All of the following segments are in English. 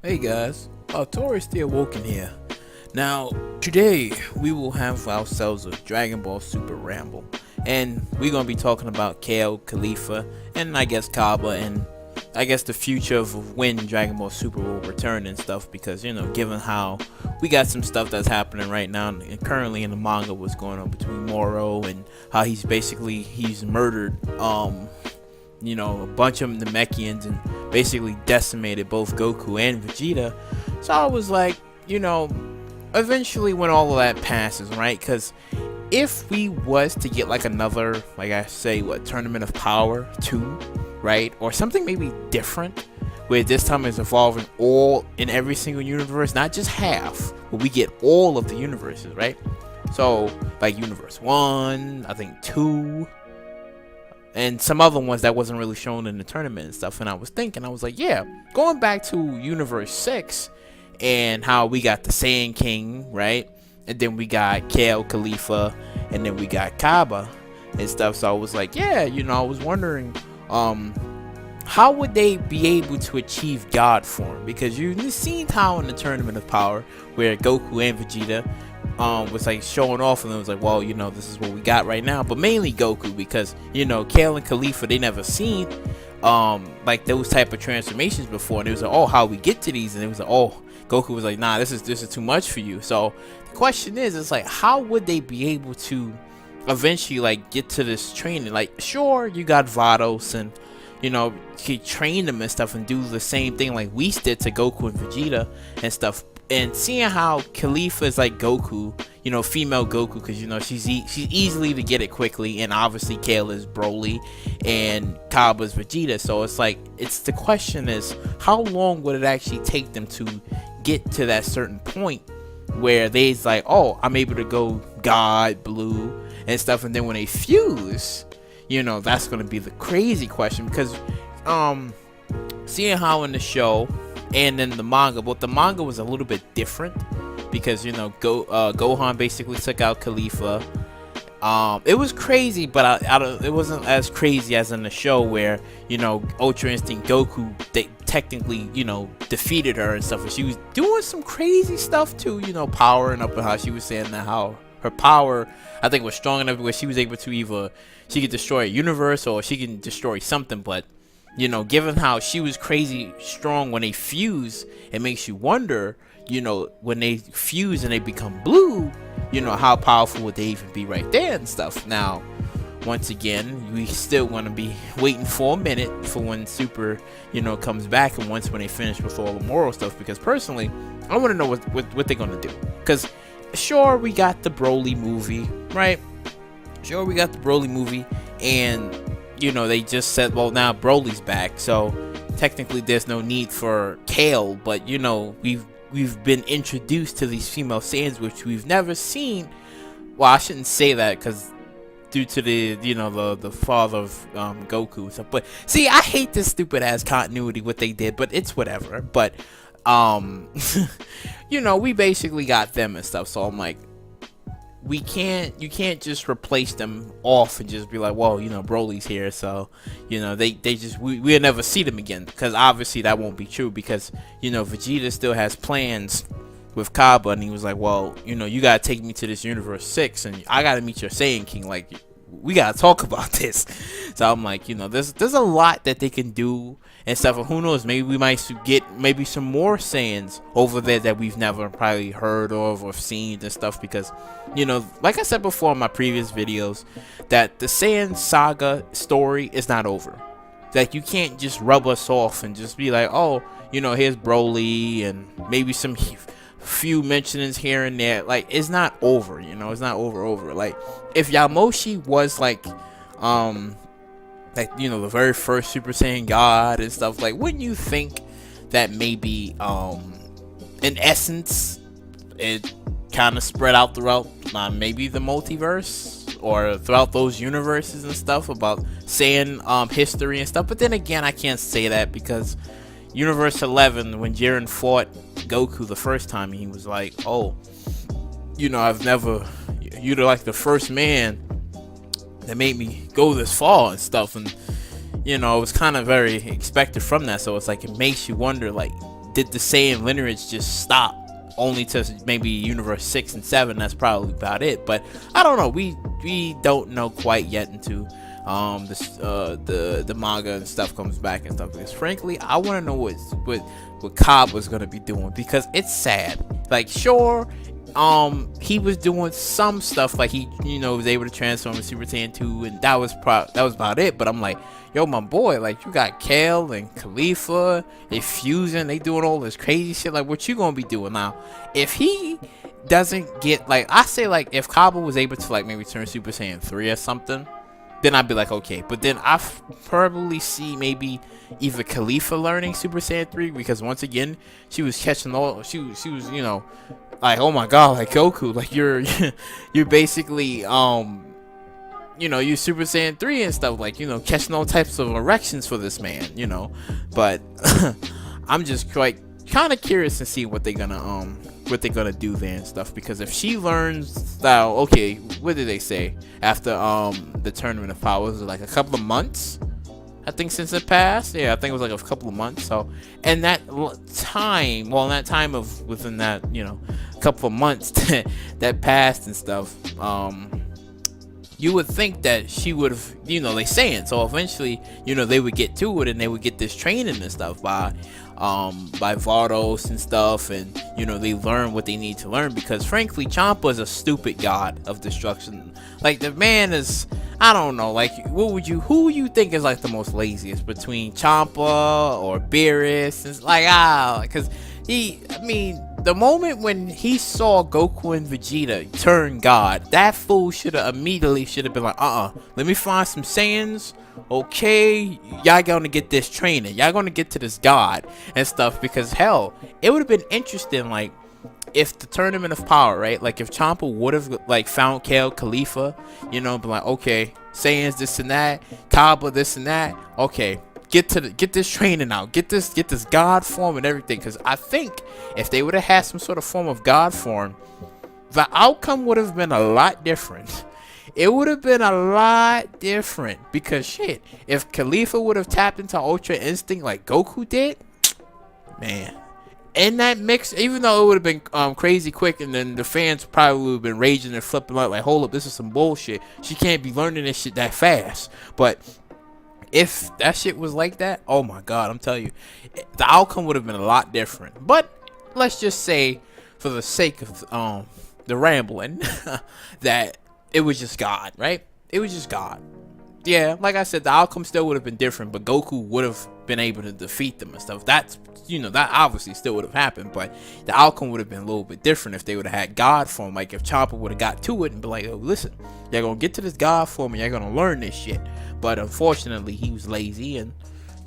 Hey guys, Tori still woken here. Now, today we will have ourselves a Dragon Ball Super Ramble, and we're gonna be talking about Kale, Caulifla, and I guess Kaba, and I guess the future of when Dragon Ball Super will return and stuff. Because given how we got some stuff that's happening right now, and currently in the manga, what's going on between Moro and how he's murdered a bunch of Namekians and basically decimated both Goku and Vegeta. So I was like, eventually when all of that passes, right? Because if we was to get like another, like I say, Tournament of Power 2, right? Or something maybe different, where this time it's involving all in every single universe, not just half, but we get all of the universes, right? So, like Universe 1, I think 2, and some other ones that wasn't really shown in the tournament and stuff. And I was like, yeah, going back to Universe 6 and how we got the Saiyan King, right? And then we got Kale, Caulifla, and then we got Kaba and stuff. So I was like, yeah, I was wondering, how would they be able to achieve God form? Because you've seen how in the Tournament of Power, where Goku and Vegeta was like showing off, and it was like, well, this is what we got right now. But mainly Goku, because Kale and Caulifla, they never seen like those type of transformations before, and it was like, oh, how we get to these, and it was like, oh, Goku was like, nah, this is too much for you. So the question is, it's like, how would they be able to eventually like get to this training? Like, sure, you got Vados and he trained them and stuff and do the same thing like we did to Goku and Vegeta and stuff. And seeing how Caulifla is like Goku, female Goku, because she's easily to get it quickly, and obviously Kale is Broly, and Kaba's Vegeta. So it's like, the question is, how long would it actually take them to get to that certain point where they's like, oh, I'm able to go God, Blue, and stuff, and then when they fuse, that's gonna be the crazy question. Because seeing how in the show and in the manga, but the manga was a little bit different, because Gohan basically took out Caulifla. It was crazy, but it wasn't as crazy as in the show, where Ultra Instinct Goku, they technically defeated her and stuff, and she was doing some crazy stuff too, powering up, and how she was saying that how her power, I think, was strong enough where she was able to either she could destroy a universe or she can destroy something. But given how she was crazy strong when they fuse, it makes you wonder, when they fuse and they become blue, how powerful would they even be right there and stuff. Now, once again, we still want to be waiting for a minute for when Super, comes back, and when they finish with all the moral stuff, because personally, I want to know what they're going to do. Because sure, we got the Broly movie, right? Sure, we got the Broly movie, and they just said, well, now Broly's back, so technically there's no need for Kale. But we've been introduced to these female Saiyans, which we've never seen. Well, I shouldn't say that, because due to the father of Goku and stuff. But see, I hate this stupid ass continuity what they did, but it's whatever. But we basically got them and stuff. So I'm like, you can't just replace them off and just be like, well, Broly's here, so we'll never see them again, because obviously that won't be true, because Vegeta still has plans with Kaba, and he was like, well, you gotta take me to this Universe 6, and I gotta meet your Saiyan King, like, we gotta talk about this. So I'm like, there's a lot that they can do and stuff, and who knows, maybe we might get maybe some more Saiyans over there that we've never probably heard of or seen and stuff. Because like I said before in my previous videos, that the Saiyan saga story is not over. Like, you can't just rub us off and just be like, oh, here's Broly and maybe some few mentionings here and there. Like, it's not over, it's not over. Like, if Yamoshi was like the very first Super Saiyan God and stuff, like, wouldn't you think that maybe in essence it kind of spread out throughout maybe the multiverse or throughout those universes and stuff, about Saiyan history and stuff? But then again, I can't say that, because Universe 11, when Jiren fought Goku the first time, he was like, oh, you're like the first man that made me go this far and stuff. And it was kind of very expected from that. So it's like, it makes you wonder, like, did the Saiyan lineage just stop only to maybe universe 6 and 7? That's probably about it. But I don't know. We don't know quite yet into the manga and stuff comes back and stuff, because frankly I want to know what Cobb was gonna be doing, because it's sad. Like, sure, he was doing some stuff, like he, was able to transform in Super Saiyan 2, and that was about it. But I'm like, yo, my boy, like, you got Kale and Caulifla, they fusing, they doing all this crazy shit. Like, what you gonna be doing now? If he doesn't get, like, I say, like, if Kaba was able to, like, maybe turn Super Saiyan 3 or something, then I'd be like, okay. But then I probably see maybe either Caulifla learning Super Saiyan 3, because once again, she was catching all, she was, like, oh my god, like, Goku, like, you're basically, you Super Saiyan 3 and stuff, like, catching all types of erections for this man, but I'm just quite kind of curious to see what they're gonna do there and stuff, because if she learns that, okay, what did they say after the tournament of powers, like a couple of months, I think, since it passed. Yeah, I think it was like a couple of months. So, and that time, well, in that time of within that, couple of months that passed and stuff, you would think that she would have, they saying, so eventually, they would get to it, and they would get this training and stuff by Vardos and stuff, and they learn what they need to learn, because frankly Champa is a stupid god of destruction. Like, the man is, I don't know, like, who you think is like the most laziest between Champa or Beerus? It's like, because the moment when he saw Goku and Vegeta turn god, that fool should have been like, let me find some Saiyans. Okay, y'all gonna get this training, y'all gonna get to this god and stuff, because hell, it would have been interesting, like, if the tournament of power, right, like, if Champa would have, like, found Kale, Caulifla, be like, okay, Saiyans this and that, Kaba this and that, okay, get this training out, get this god form and everything, because I think if they would have had some sort of form of god form, the outcome would have been a lot different. It would have been a lot different, because shit, if Caulifla would have tapped into Ultra Instinct like Goku did, man, in that mix, even though it would have been crazy quick, and then the fans probably would have been raging and flipping out like, hold up, this is some bullshit, she can't be learning this shit that fast. But if that shit was like that, oh my god, I'm telling you, the outcome would have been a lot different. But let's just say, for the sake of the rambling, that it was just God, right? It was just God. Yeah, like I said, the outcome still would have been different, but Goku would have been able to defeat them and stuff. That's, that obviously still would have happened, but the outcome would have been a little bit different if they would have had God form. Like, if Champa would have got to it and be like, oh, listen, you're gonna get to this God form and you're gonna learn this shit. But unfortunately, he was lazy, and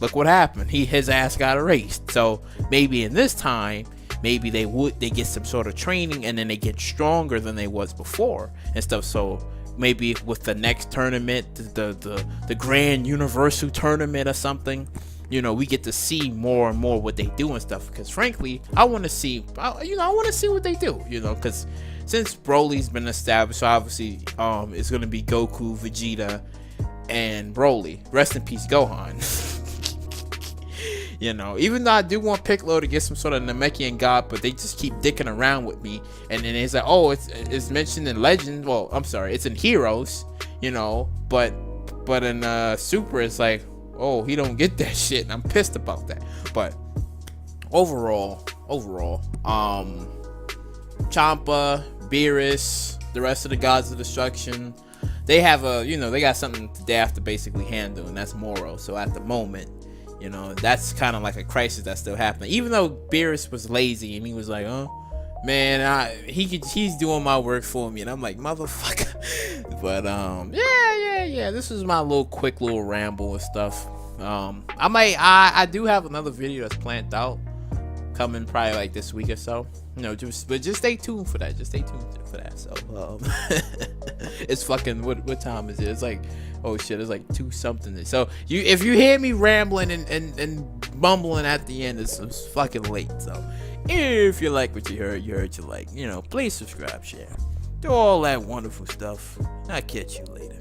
look what happened. His ass got erased. So maybe in this time, maybe they get some sort of training, and then they get stronger than they was before and stuff. So maybe with the next tournament, the grand universal tournament or something, we get to see more and more what they do and stuff, because frankly I want to see what they do, because since Broly's been established, obviously it's going to be Goku, Vegeta, and Broly. Rest in peace, Gohan. Even though I do want Piccolo to get some sort of Namekian god, but they just keep dicking around with me. And then it's like, oh, it's mentioned in Legends. Well, I'm sorry, it's in Heroes, but in Super, it's like, oh, he don't get that shit, and I'm pissed about that. But overall, Champa, Beerus, the rest of the gods of destruction, they have they got something they have to basically handle, and that's Moro. So at the moment, that's kind of like a crisis that's still happening. Even though Beerus was lazy and he was like, oh man, he's doing my work for me, and I'm like, motherfucker. But yeah, this is my quick little ramble and stuff. I do have another video that's planned out, coming probably like this week or so. Just stay tuned for that. So it's fucking what time is it? It's like, oh shit, it's like 2 something. So if you hear me rambling and mumbling at the end, it's fucking late. So if you like what you heard you like. Please subscribe, share, do all that wonderful stuff. I'll catch you later.